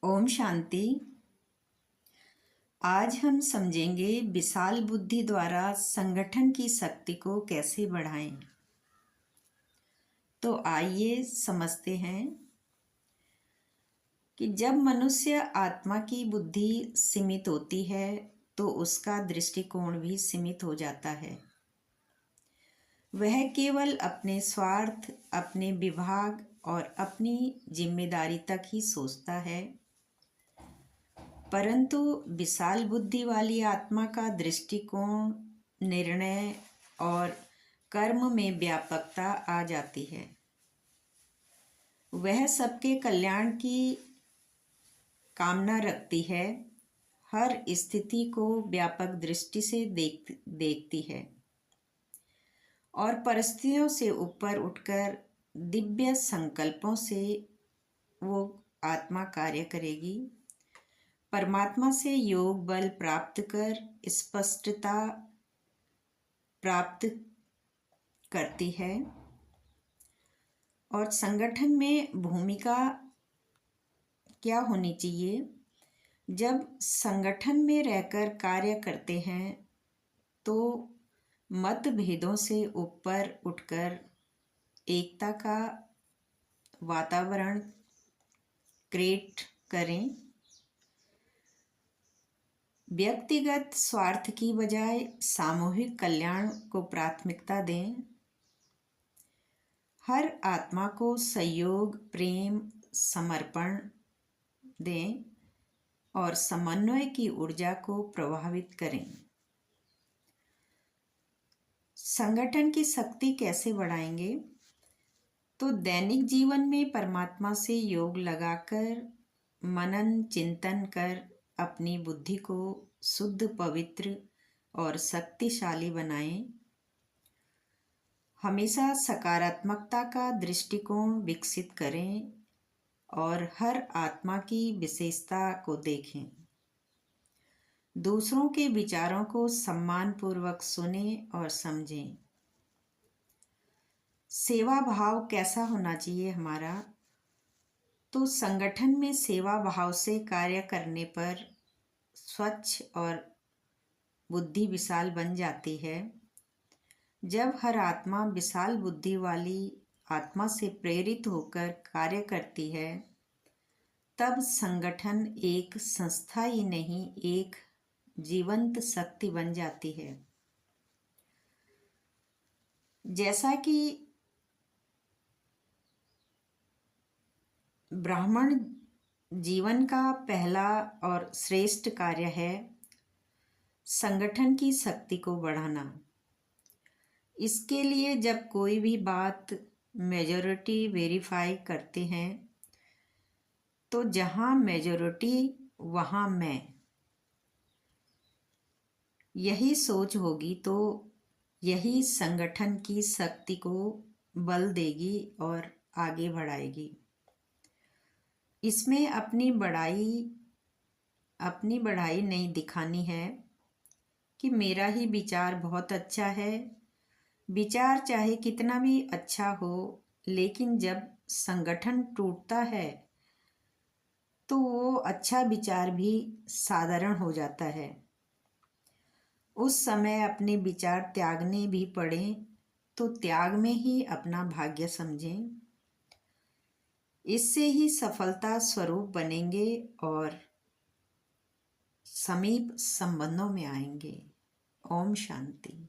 ओम शांति। आज हम समझेंगे विशाल बुद्धि द्वारा संगठन की शक्ति को कैसे बढ़ाएं। तो आइए समझते हैं कि जब मनुष्य आत्मा की बुद्धि सीमित होती है तो उसका दृष्टिकोण भी सीमित हो जाता है। वह केवल अपने स्वार्थ, अपने विभाग और अपनी जिम्मेदारी तक ही सोचता है, परंतु विशाल बुद्धि वाली आत्मा का दृष्टिकोण, निर्णय और कर्म में व्यापकता आ जाती है। वह सबके कल्याण की कामना रखती है, हर स्थिति को व्यापक दृष्टि से देखती है और परिस्थितियों से ऊपर उठकर दिव्य संकल्पों से वो आत्मा कार्य करेगी। परमात्मा से योग बल प्राप्त कर स्पष्टता प्राप्त करती है और संगठन में भूमिका क्या होनी चाहिए। जब संगठन में रहकर कार्य करते हैं तो मतभेदों से ऊपर उठकर एकता का वातावरण क्रिएट करें। व्यक्तिगत स्वार्थ की बजाय सामूहिक कल्याण को प्राथमिकता दें। हर आत्मा को सहयोग, प्रेम, समर्पण दें और समन्वय की ऊर्जा को प्रभावित करें। संगठन की शक्ति कैसे बढ़ाएंगे? तो दैनिक जीवन में परमात्मा से योग लगाकर मनन चिंतन कर अपनी बुद्धि को शुद्ध, पवित्र और शक्तिशाली बनाएं। हमेशा सकारात्मकता का दृष्टिकोण विकसित करें और हर आत्मा की विशेषता को देखें। दूसरों के विचारों को सम्मानपूर्वक सुनें और समझें। सेवा भाव कैसा होना चाहिए हमारा? तो संगठन में सेवा भाव से कार्य करने पर स्वच्छ और बुद्धि विशाल बन जाती है। जब हर आत्मा विशाल बुद्धि वाली आत्मा से प्रेरित होकर कार्य करती है तब संगठन एक संस्था ही नहीं, एक जीवंत शक्ति बन जाती है। जैसा कि ब्राह्मण जीवन का पहला और श्रेष्ठ कार्य है संगठन की शक्ति को बढ़ाना। इसके लिए जब कोई भी बात मेजॉरिटी वेरीफाई करते हैं तो जहाँ मेजॉरिटी वहाँ मैं, यही सोच होगी तो यही संगठन की शक्ति को बल देगी और आगे बढ़ाएगी। इसमें अपनी बढ़ाई नहीं दिखानी है कि मेरा ही विचार बहुत अच्छा है। विचार चाहे कितना भी अच्छा हो, लेकिन जब संगठन टूटता है तो वो अच्छा विचार भी साधारण हो जाता है। उस समय अपने विचार त्यागने भी पड़े तो त्याग में ही अपना भाग्य समझें। इससे ही सफलता स्वरूप बनेंगे और समीप संबंधों में आएंगे। ओम शांति।